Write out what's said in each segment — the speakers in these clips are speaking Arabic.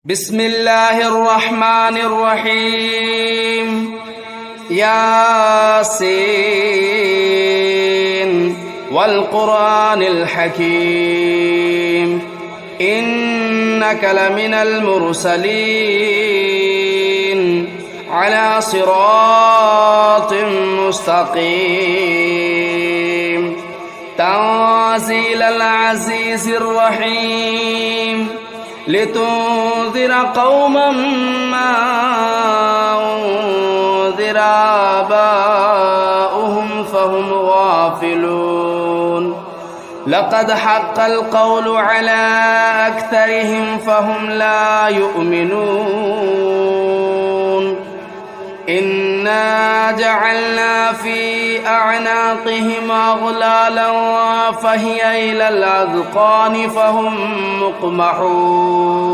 بسم الله الرحمن الرحيم ياسين والقرآن الحكيم إنك لمن المرسلين على صراط مستقيم تنزيل العزيز الرحيم لتنذر قوما ما أنذر آباؤهم فهم غافلون لقد حق القول على أكثرهم فهم لا يؤمنون إنا جعلنا في أعناقهم أغلالا فهي إلى الأذقان فهم مقمحون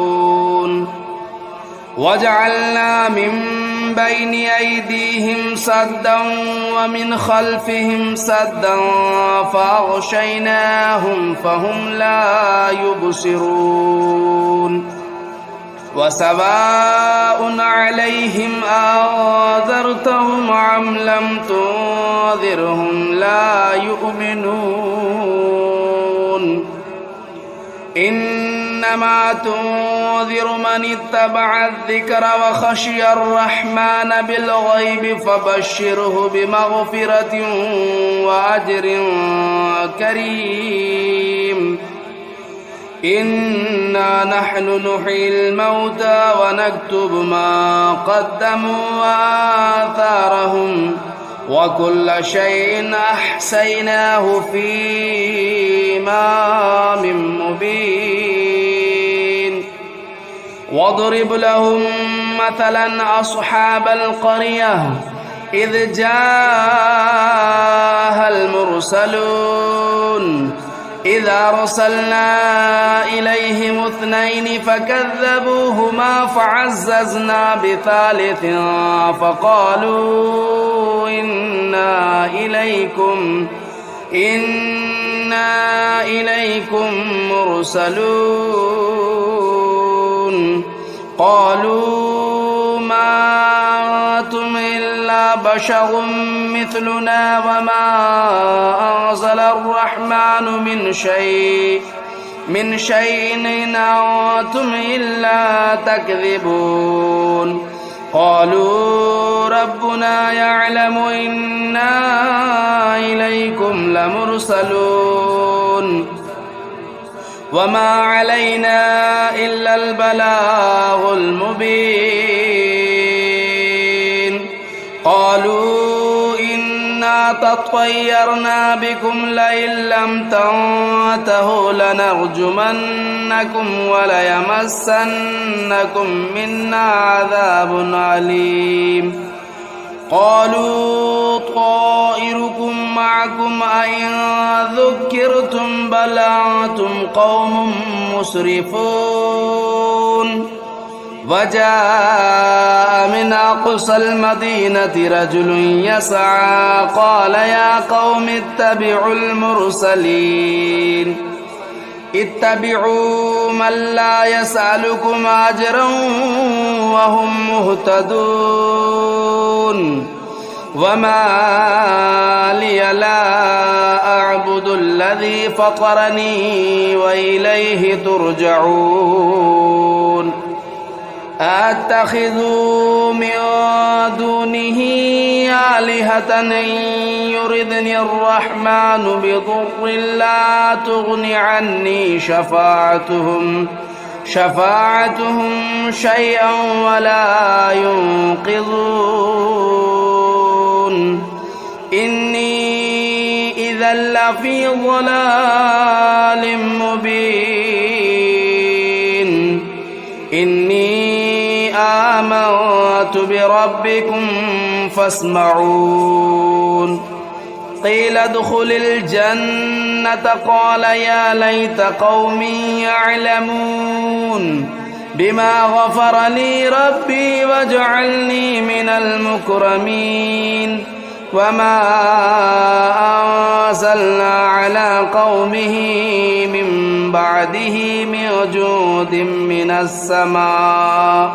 وجعلنا من بين أيديهم سدا ومن خلفهم سدا فأغشيناهم فهم لا يبصرون وسواء عليهم أنذرتهم أم لم تنذرهم لا يؤمنون إنما تنذر من اتبع الذكر وخشي الرحمن بالغيب فبشره بمغفرة وأجر كريم إنا نحن نحيي الموتى ونكتب ما قدموا وآثارهم وكل شيء أحصيناه في إمام مبين واضرب لهم مثلا أصحاب القرية إذ جاءها المرسلون إذا أرسلنا إليهم اثنين فكذبوهما فعززنا بثالث فقالوا إنا إليكم مرسلون قالوا ما أنتم إلا بشر مثلنا وما أنزل الرحمن من شيء إن أنتم إلا تكذبون قالوا ربنا يعلم إنا إليكم لمرسلون وما علينا إلا البلاغ المبين قالوا إنا تطيرنا بكم لئن لم تنتهوا لنرجمنكم وليمسنكم منا عذاب أليم قالوا طائركم معكم أئن ذكرتم بل أنتم قوم مسرفون وجاء من أقصى المدينة رجل يسعى قال يا قوم اتبعوا المرسلين اتبعوا من لا يسألكم أجرا وهم مهتدون وما لي لا أعبد الذي فطرني وإليه ترجعون أتخذوا من دونه آلهة إن يردني الرحمن بضر لا تغن عني شفاعتهم شيئا ولا ينقذون إني إذا لفي ضلال مبين إني آمنت بربكم فاسمعون قيل ادخل الجنة قال يا ليت قومي يعلمون بما غفر لي ربي وجعلني من المكرمين وما أنزلنا على قومه من بعده من جود من السماء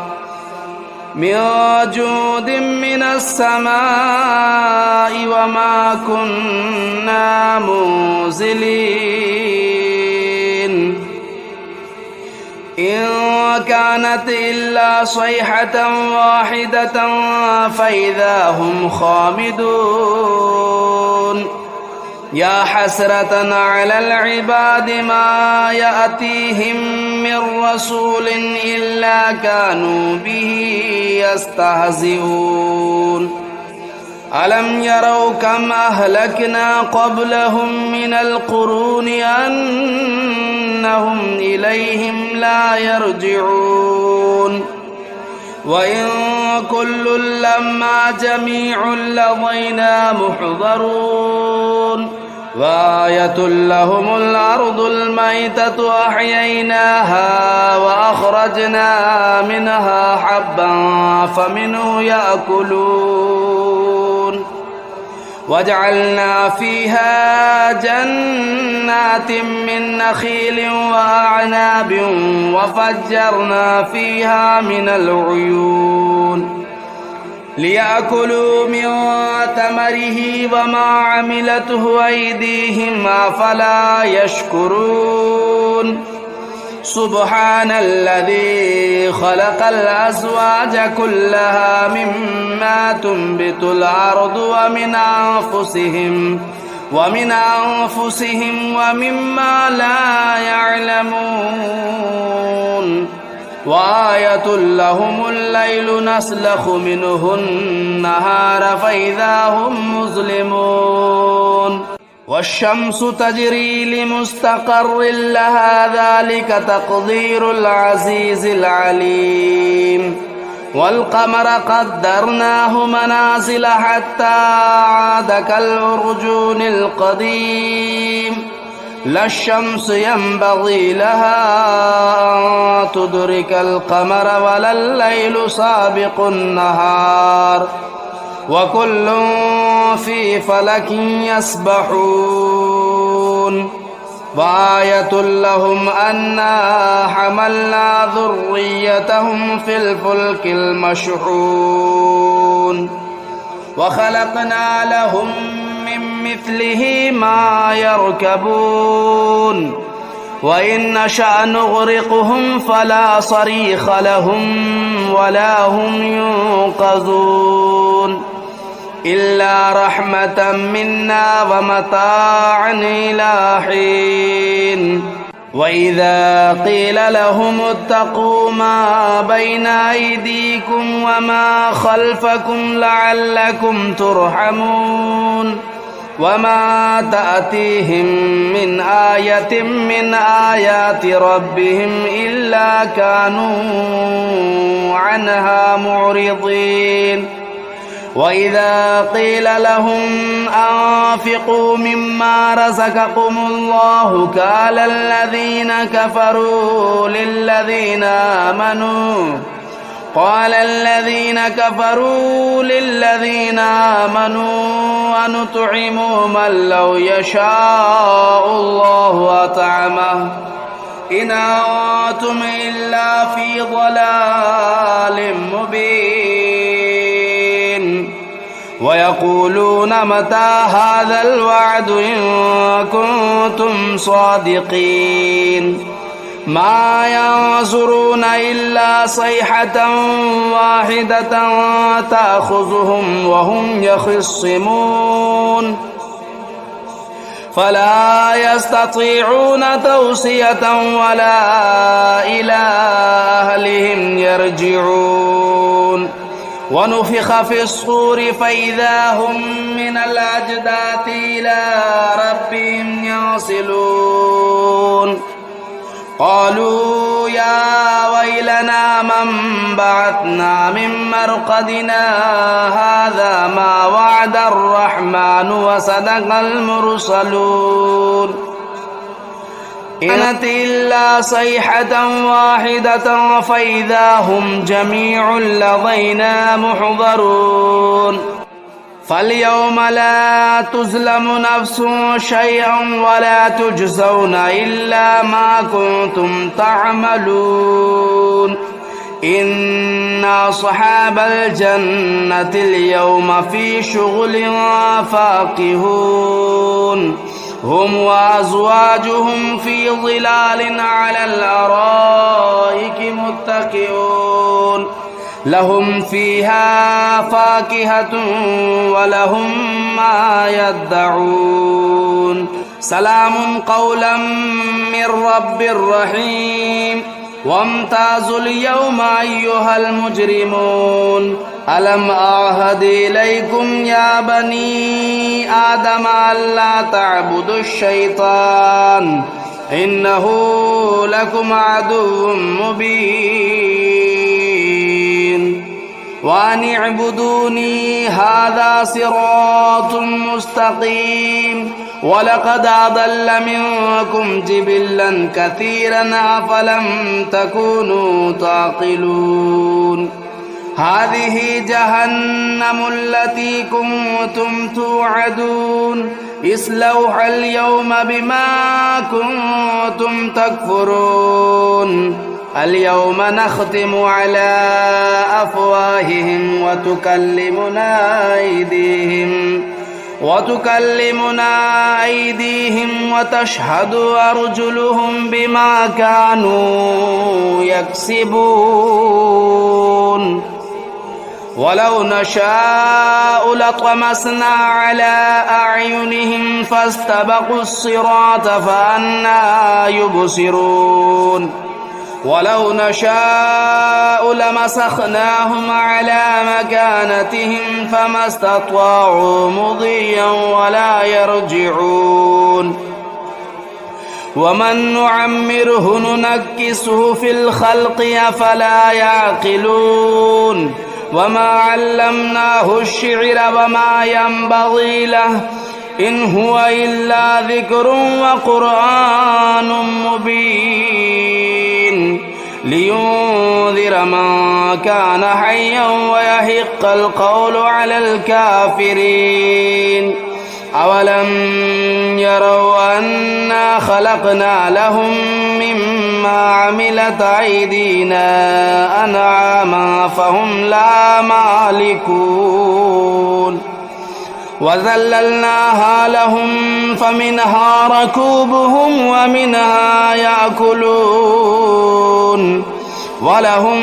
وما كنا منزلين إن كانت إلا صيحة واحدة فإذا هم خامدون يا حسرة على العباد ما يأتيهم من رسول إلا كانوا به يستهزئون ألم يروا كم أهلكنا قبلهم من القرون أنهم إليهم لا يرجعون وإن كل لما جميع لدينا محضرون وآية لهم الأرض الميتة أحييناها وأخرجنا منها حبا فمنه يأكلون وجعلنا فيها جنات من نخيل وأعناب وفجرنا فيها من العيون ليأكلوا من ثمره وما عملته أيديهم أفلا يشكرون سبحان الذي خلق الأزواج كلها مما تنبت الأرض ومن أنفسهم ومما لا يعلمون وآية لهم الليل نسلخ منه النهار فإذا هم مظلمون والشمس تجري لمستقر لها ذلك تقدير العزيز العليم والقمر قدرناه منازل حتى عاد كالعرجون القديم لا الشمس ينبغي لها أن تدرك القمر ولا الليل سابق النهار وكل في فلك يسبحون وآية لهم أنا حملنا ذريتهم في الفلك المشحون وخلقنا لهم من مثله ما يركبون وإن نشأ نغرقهم فلا صريخ لهم ولا هم ينقذون إلا رحمة منا ومتاعا إلى حين وإذا قيل لهم اتقوا ما بين أيديكم وما خلفكم لعلكم ترحمون وما تأتيهم من آية من آيات ربهم إلا كانوا عنها معرضين وإذا قيل لهم أنفقوا مما رزقكم الله قال الذين كفروا للذين آمنوا ونطعم من لو يشاء الله أطعمه إن أنتم إلا في ضلال مبين ويقولون متى هذا الوعد إن كنتم صادقين ما ينظرون إلا صيحة واحدة تأخذهم وهم يخصمون فلا يستطيعون توصية ولا إلى أهلهم يرجعون ونفخ في الصور فإذا هم من الأجداث إلى ربهم ينسلون قالوا يا ويلنا من بعثنا من مرقدنا هذا ما وعد الرحمن وصدق المرسلون إنت إلا صيحة واحدة فإذا هم جميع لدينا محضرون فاليوم لا تظلم نفس شيئا ولا تجزون إلا ما كنتم تعملون إن أصحاب الجنة اليوم في شغل فاكهون هم وأزواجهم في ظلال على الأرائك متكئون لهم فيها فاكهة ولهم ما يدعون سلام قولا من رب رحيم وامتازوا اليوم أيها المجرمون ألم أعهد إليكم يا بني آدم ألا تعبدوا الشيطان إنه لكم عدو مبين وأن اعبدوني هذا صراط مستقيم ولقد أضل منكم جبلا كثيرا أفلم تكونوا تعقلون هذه جهنم التي كنتم توعدون اصلوها اليوم بما كنتم تكفرون اليوم نختم على أفواههم وتكلمنا أيديهم وتشهد أرجلهم بما كانوا يكسبون ولو نشاء لطمسنا على أعينهم فاستبقوا الصراط فأنى يبصرون ولو نشاء لمسخناهم على مكانتهم فما استطاعوا مضيا ولا يرجعون ومن نعمره ننكسه في الخلق أفلا يعقلون وما علمناه الشعر وما ينبغي له إن هو إلا ذكر وقرآن مبين لينذر من كان حيا ويحق القول على الكافرين أولم يروا أنا خلقنا لهم مما عملت أيدينا أنعاما فهم لا مالكون وذللناها لهم فمنها ركوبهم ومنها يأكلون ولهم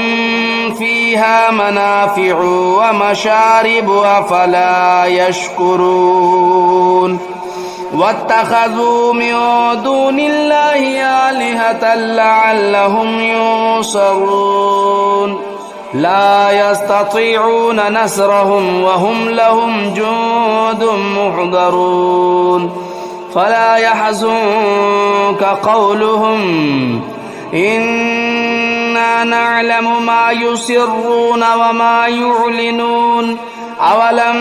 فيها منافع ومشارب أفلا يشكرون واتخذوا من دون الله آلهة لعلهم ينصرون لا يستطيعون نصرهم وهم لهم جند محضرون فلا يحزنك قولهم إنا نعلم ما يسرون وما يعلنون أولم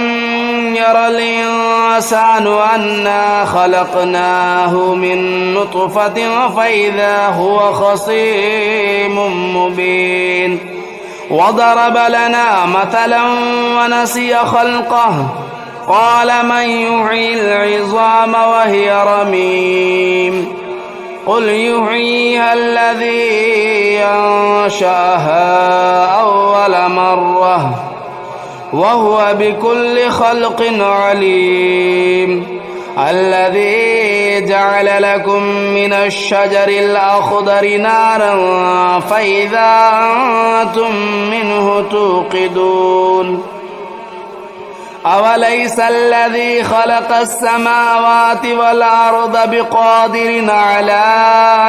ير الإنسان أنا خلقناه من نطفة فإذا هو خصيم مبين وضرب لنا مثلا ونسي خلقه قال من يحيي العظام وهي رميم قل يحييها الذي أنشأها أول مرة وهو بكل خلق عليم الذي جعل لكم من الشجر الأخضر نارا فإذا أنتم منه توقدون أوليس الذي خلق السماوات والأرض بقادر على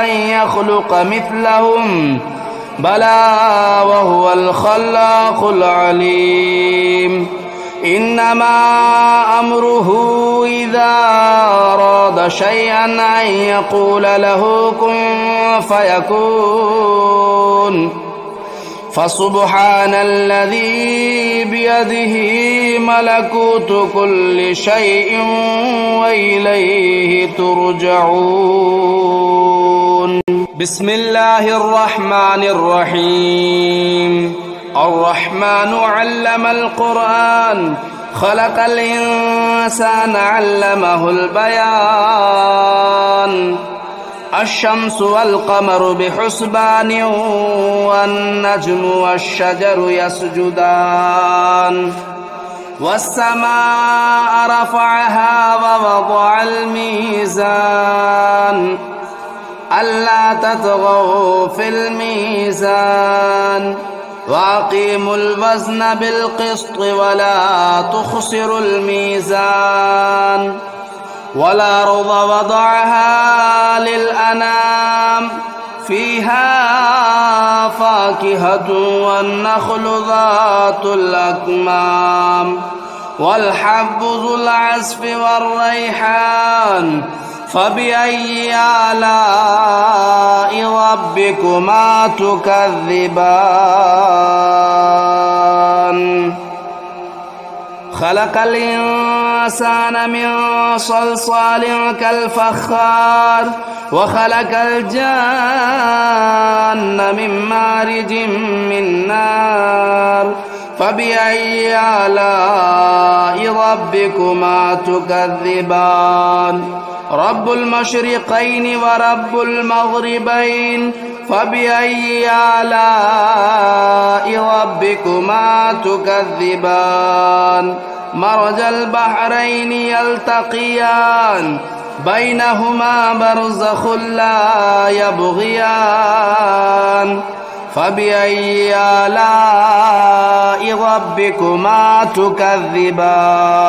أن يخلق مثلهم بلى وهو الخلاق العليم إنما أمره إذا أراد شيئا أن يقول له كن فيكون فسبحان الذي بيده ملكوت كل شيء وإليه ترجعون بسم الله الرحمن الرحيم الرحمن علم القرآن خلق الإنسان علمه البيان الشمس والقمر بحسبان والنجم والشجر يسجدان والسماء رفعها ووضع الميزان ألا تطغوا في الميزان وأقيموا الوزن بالقسط ولا تخسروا الميزان والأرض وضعها للأنام فيها فاكهة والنخل ذات الأكمام والحب ذو العصف والريحان فبأي آلاء ربكما تكذبان خلق الإنسان من صلصال كالفخار وخلق الجان من مارج من نار فبأي آلاء ربكما تكذبان رب المشرقين ورب المغربين فبأي آلاء ربكما تكذبان مرج البحرين يلتقيان بينهما برزخ لا يبغيان فبأي آلاء ربكما تكذبان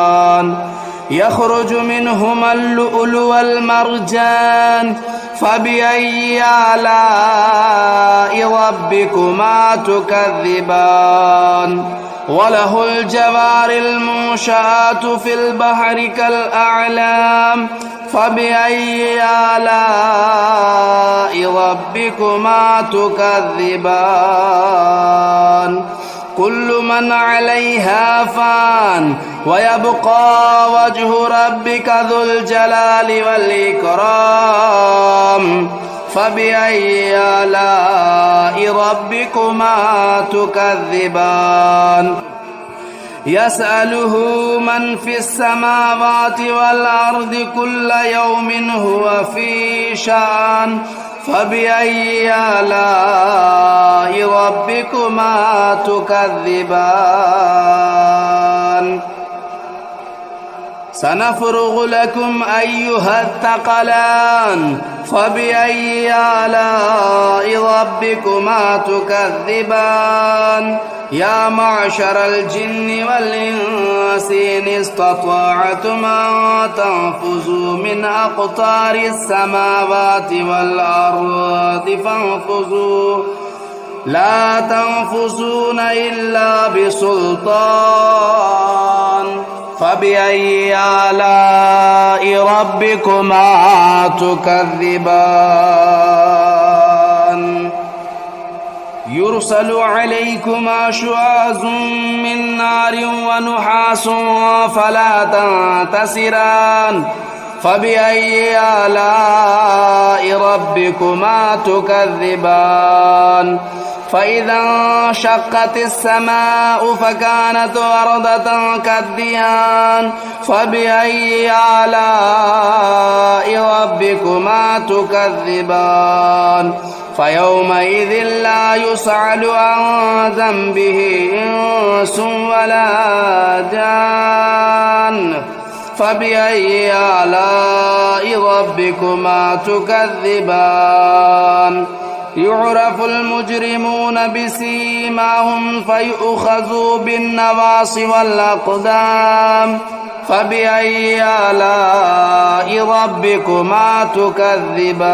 يخرج منهما اللؤلؤ والمرجان فبأي آلاء ربكما تكذبان وله الجوار المنشآت في البحر كالأعلام فبأي آلاء ربكما تكذبان كل من عليها فان ويبقى وجه ربك ذو الجلال والإكرام فبأي آلاء ربكما تكذبان يسأله من في السماوات والأرض كل يوم هو في شأن فبأي آلاء ربكما تكذبان سنفرغ لكم أيها الثقلان فبأي آلاء ربكما تكذبان يا معشر الجن والإنس إن استطعتم أن تنفذوا من أقطار السماوات والأرض فانفذوا لا تنفذون إلا بسلطان فبأي آلاء ربكما تكذبان يرسل عليكما شواظ من نار ونحاس فلا تنتصران فبأي آلاء ربكما تكذبان فإذا انشقت السماء فكانت وردة كالدهان فبأي آلاء ربكما تكذبان فيومئذ لا يسأل عن ذنبه إنس ولا جان فبأي آلاء ربكما تكذبان يعرف المجرمون بسيماهم فيؤخذوا بالنواصي والأقدام فبأي آلاء ربكما تكذبان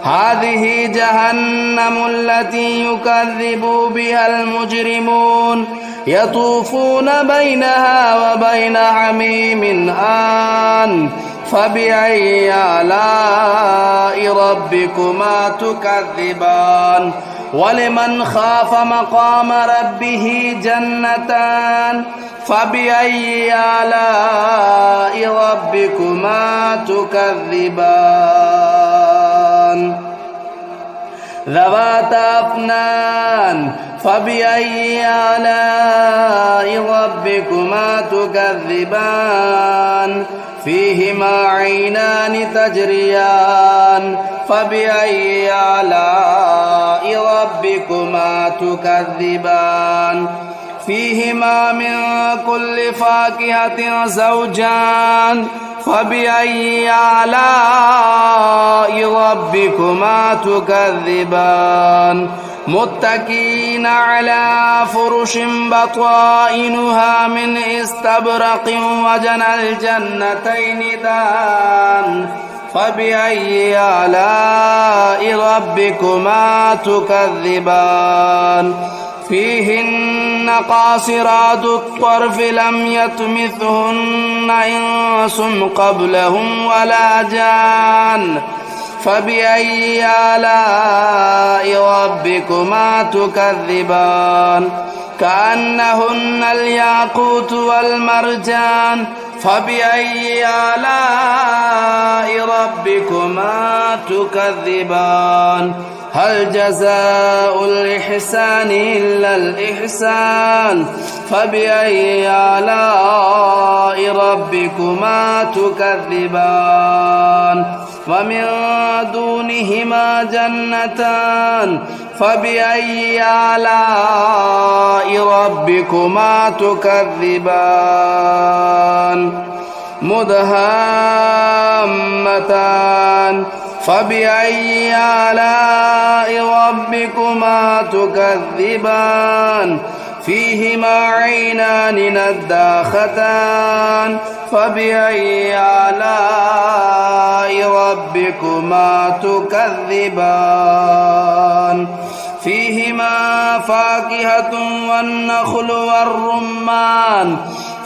هذه جهنم التي يكذب بها المجرمون يطوفون بينها وبين حميم آن فبأي آلاء ربكما تكذبان ولمن خاف مقام ربه جنتان فبأي آلاء ربكما تكذبان ذواتا أفنان فبأي آلاء ربكما تكذبان فيهما عينان تجريان فبأي آلاء ربكما تكذبان فيهما من كل فاكهة زوجان فبأي آلاء ربكما تكذبان متكئين على فرش بطائنها من استبرق وجنى الجنتين دان فبأي آلاء ربكما تكذبان فيهن قاصرات الطرف لم يطمثهن إنس قبلهم ولا جان فبأي آلاء ربكما تكذبان كأنهن الياقوت والمرجان فبأي آلاء ربكما تكذبان هل جزاء الإحسان إلا الإحسان فبأي آلاء ربكما تكذبان ومن دونهما جنتان فبأي آلاء ربكما تكذبان مدهامتان فبأي آلاء ربكما تكذبان فيهما عينان نداختان فبأي آلاء ربكما تكذبان فيهما فاكهة والنخل والرمان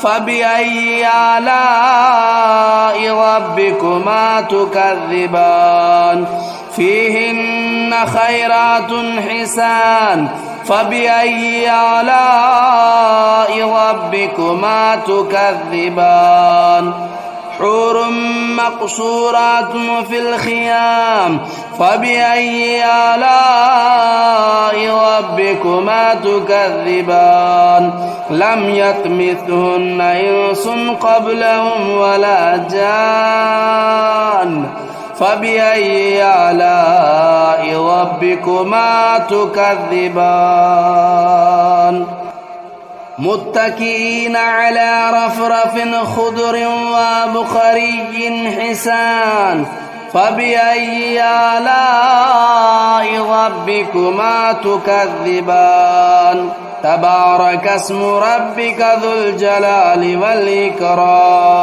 فبأي آلاء ربكما تكذبان فيهن خيرات حسان فبأي آلاء ربكما تكذبان حور مقصورات في الخيام فبأي آلاء ربكما تكذبان لم يطمثهن إنس قبلهم ولا جان فبأي آلاء ربكما تكذبان متكئين على رفرف خضر وبخري حسان فبأي آلاء ربكما تكذبان تبارك اسم ربك ذو الجلال والإكرام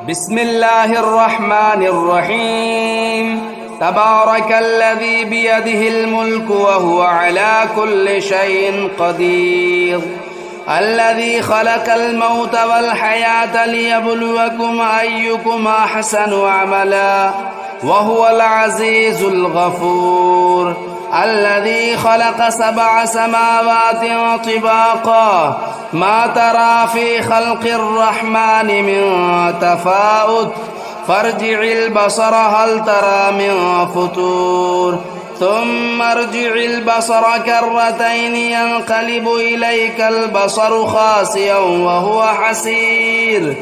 بسم الله الرحمن الرحيم تبارك الذي بيده الملك وهو على كل شيء قدير الذي خلق الموت والحياة ليبلوكم أيكم أحسن عملا وهو العزيز الغفور الذي خلق 7 سماوات طباقا ما ترى في خلق الرحمن من تفاوت فارجع البصر هل ترى من فطور ثم ارجع البصر كرتين ينقلب إليك البصر خاسئا وهو حسير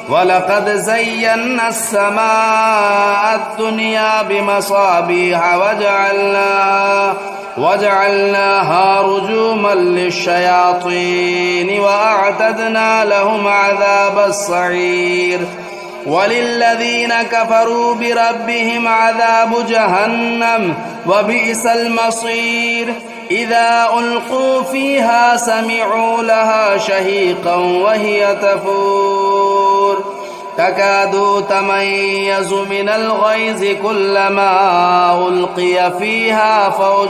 ولقد زينا السماء الدنيا بمصابيح وجعلناها رجوما للشياطين وأعتدنا لهم عذاب السعير وللذين كفروا بربهم عذاب جهنم وبئس المصير إذا ألقوا فيها سمعوا لها شهيقا وهي تفور تكاد تميز من الغيظ كلما ألقي فيها فوج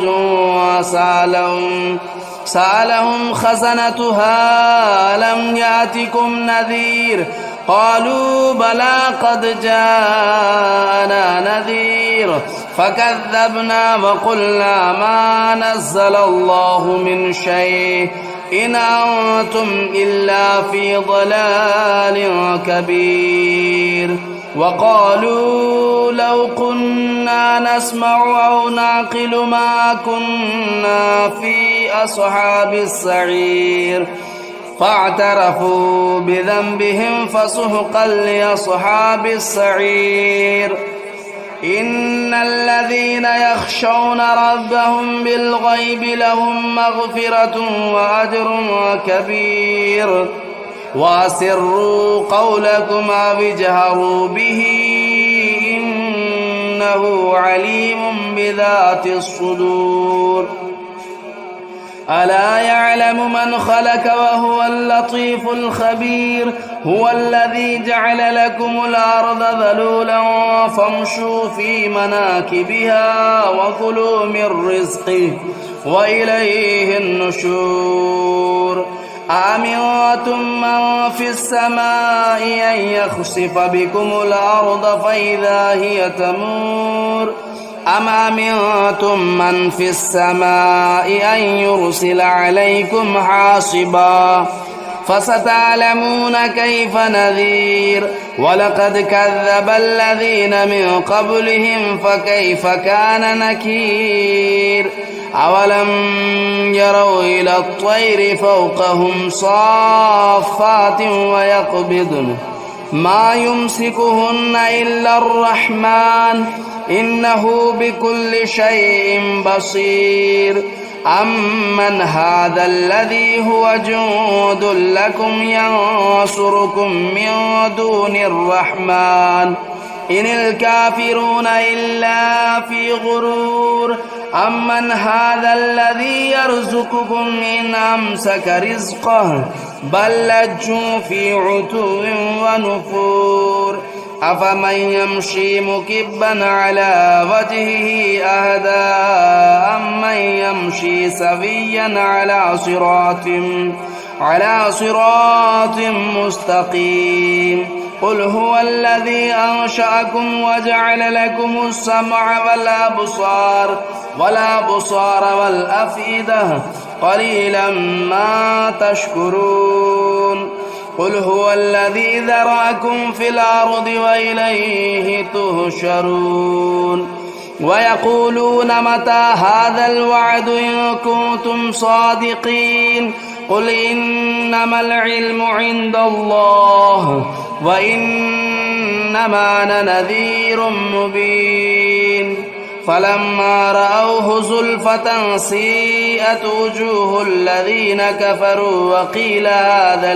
سألهم خزنتها لم يأتكم نذير قالوا بلى قد جاءنا نذير فكذبنا وقلنا ما نزل الله من شيء إن أنتم إلا في ضلال كبير وقالوا لو كنا نسمع أو نعقل ما كنا في أصحاب السعير فاعترفوا بذنبهم فسحقا لأصحاب السعير. إن الذين يخشون ربهم بالغيب لهم مغفرة وأجر كبير. وأسروا قولكم أو اجهروا به إنه عليم بذات الصدور. ألا يعلم من خلق وهو اللطيف الخبير. هو الذي جعل لكم الأرض ذلولا فامشوا في مناكبها وكلوا من رزقه وإليه النشور. أأمنتم من في السماء أن يخسف بكم الأرض فإذا هي تمور أم أمنتم من في السماء أن يرسل عليكم حاصبا فستعلمون كيف نذير. ولقد كذب الذين من قبلهم فكيف كان نكير. أولم يروا إلى الطير فوقهم صافات ويقبضن ما يمسكهن إلا الرحمن إنه بكل شيء بصير. أمن هذا الذي هو جند لكم ينصركم من دون الرحمن إن الكافرون إلا في غرور. أمن هذا الذي يرزقكم إن أمسك رزقه بل لجوا في عتو ونفور. أفمن يمشي مكبا على وجهه أهدى أمن يمشي سويا على صراط مستقيم. قل هو الذي أنشأكم وجعل لكم السمع والأبصار والأفئدة قليلا ما تشكرون. قل هو الذي ذرأكم في الأرض وإليه تهشرون. ويقولون متى هذا الوعد إن كنتم صادقين. قل إنما العلم عند الله وإنما أنا نذير مبين. فلما رأوه زلفة سيئت وجوه الذين كفروا وقيل هذا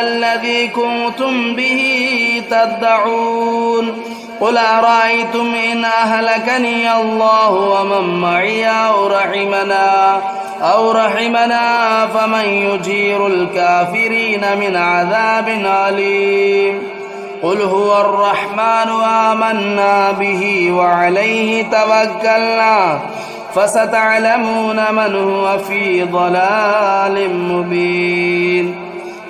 الذي كنتم به تدعون. قل أرأيتم إن أهلكني الله ومن معي أو رحمنا فمن يجير الكافرين من عذاب أليم. قل هو الرحمن آمنا به وعليه توكلنا فستعلمون من هو في ضلال مبين.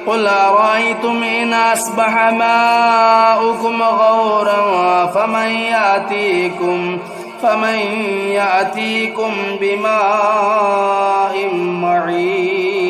قل أرأيتم إن أصبح ماؤكم غورا فمن يأتيكم بماء معين.